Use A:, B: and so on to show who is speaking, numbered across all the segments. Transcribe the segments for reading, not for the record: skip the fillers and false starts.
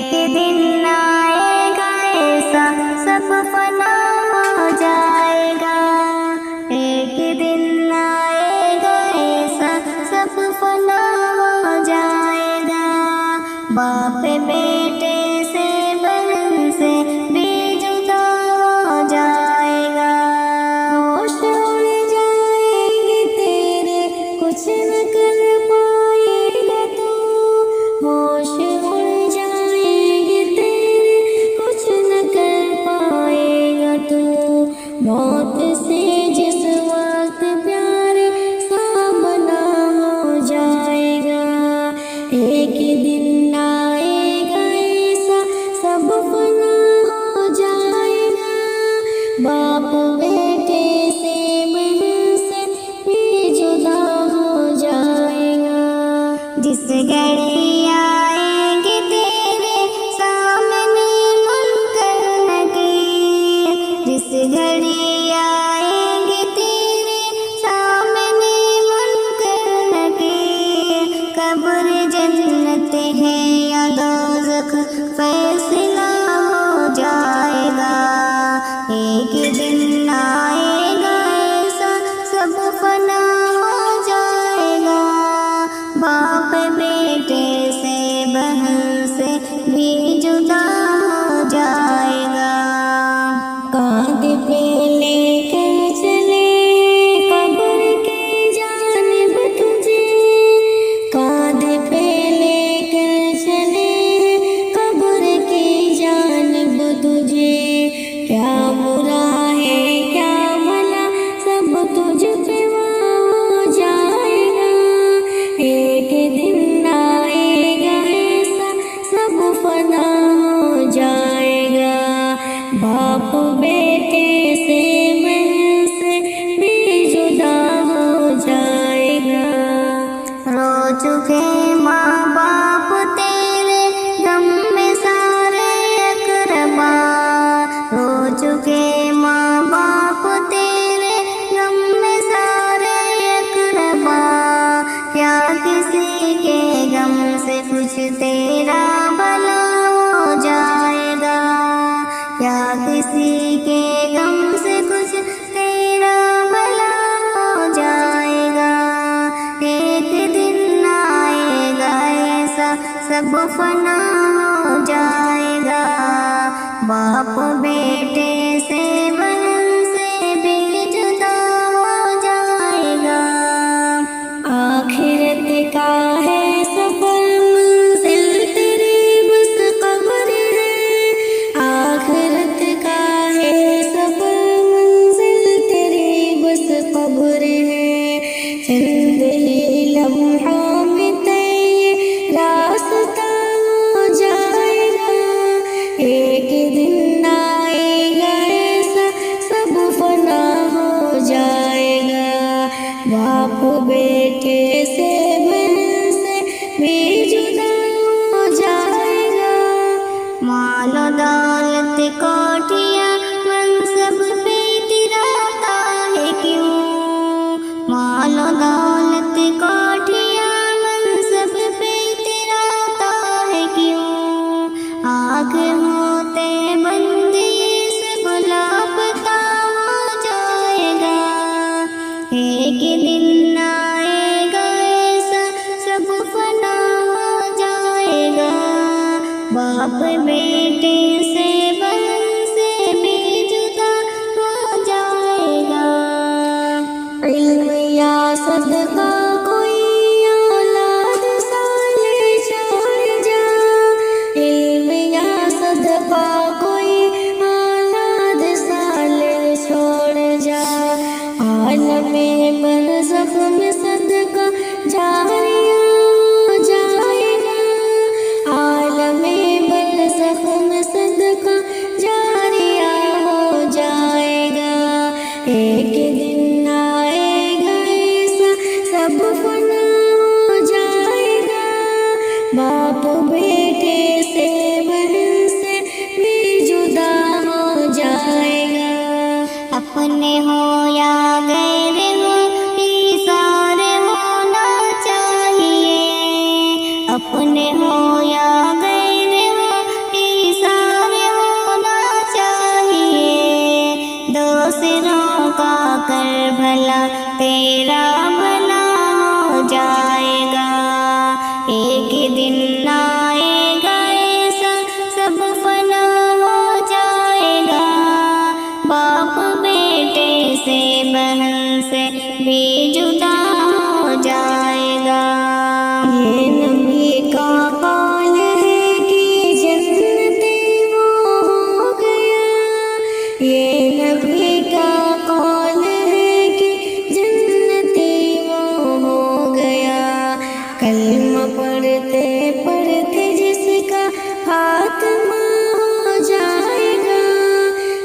A: ایک دن آئے گا ایسا سب فنا ہو جائے گا، ایک دن آئے گا ایسا سب فنا ہو جائے گا، باپ بیٹے سے بہن سے بھی جدا ہو جائے گا، ہوش اڑ جائیں گے تیرے کچھ نہ کر پائے گا تو، ہوش اڑ جائیں گے تیرے کچھ نہ کر پائے گا تو، موت سے جس وقت پیارے سامنا ہو جائے گا، ایک دن آئے گا ایسا سب فنا ہو جائے گا، باپ بیٹے سے بہن سے بھی جدا ہو جائے گا، جس گھڑی آئیں گے تیرے سامنے منکر نکیر، جس گھڑی آئیں گے تیرے سامنے منکر نکیر، قبر جنت ہے یا دوزخ فیصلہ ہو جائے گا، ایک دن آئے گا ایسا سب فنا ہو جائے گا، باپ بیٹے سے بہن سے بھی جدا ہو جائے گا، کاندھ پہ لے کر چلے قبر کی جانب تجھے، کاندھ پہ لے کر چلے قبر کی جانب تجھے، کیا برا ہے کیا بھلا سب تجھ پہ ہو جائے گا، ایک دن آئے گا ایسا سب فنا ہو جائے گا، باپ بیٹے سے بہن سے بھی جدا ہو جائے گا، رو چکے ماں باپ تیرے غم میں سارے اقربا، رو چکے ماں باپ تیرے غم میں سارے اقربا، کیا کسی کے غم سے کچھ تیرا بھلا ہو جائے گا، کیا کسی کے غم سے کچھ تیرا بھلا ہو جائے گا، ایک دن آئے گا ایسا سب فنا ہو جائے گا، باپ بیٹے سے بہن سے بھی جدا ہو جائے گا، آخرت کا ہے سفر منزل تیری بس قبر ہے، آخرت کا ہے سفر منزل تیری بس قبر ہے، چند ہی لمحوں میں طے راستہ ہو جائے گا، ایک دن آئے گا ایسا سب فنا ہو جائے گا، باپ بیٹے سے بہن سے بھی جدا ہو جائے گا، مال و دولت کوٹھیاں منصب پہ اتراتا ہے کیوں، مال و دولت کوٹھیاں منصب پہ اتراتا ہے کیوں، آگ ہوتے بندے سب لاپتہ ہو جائے گا، ایک دن آئے گا ایسا سب فنا ہو جائے گا، باپ بیٹے سے بہن سے بھی جدا ہو جائے گا، علم یا صدقہ کوئی اولاد صالح چھوڑ جا، علم یا صدقہ کوئی اولاد صالح چھوڑ جا، عالم برزخ میں صدقہ جاریہ ہو جائے گا، عالم برزخ میں صدقہ جاریہ ہو جائے گا، ایک دن آئے گا ایسا سب فنا ہو جائے گا، باپ بیٹے سے بہن سے بھی جدا ہو جائے گا، اپنے ہو یا غیر ہو ایثار ہونا چاہیے، اپنے ہو یا غیر ہو خاتمہ ہو جائے گا،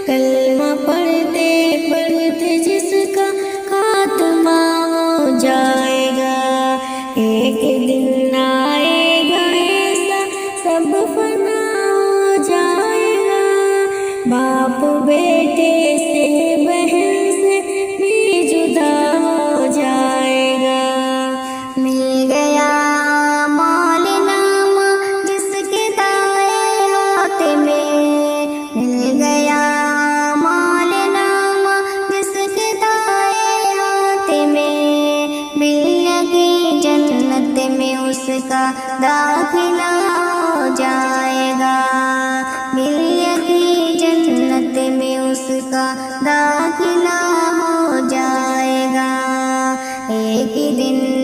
A: کلمہ پڑھتے پڑھتے جس کا خاتمہ ہو جائے گا، ایک دن آئے گا ایسا سب فنا ہو جائے گا، باپ بیٹے سے بہن سے بھی جدا ہو جائے گا۔ مل گیا مال نامہ جس کے دائیں ہاتھ میں، مل گیا مال نامہ جس کے دائیں ہاتھ میں، ملنے کی جنت میں اس کا داخلہ ہو جائے گا، ملنے کی جنت میں اس کا داخلہ ہو جائے گا، ایک دن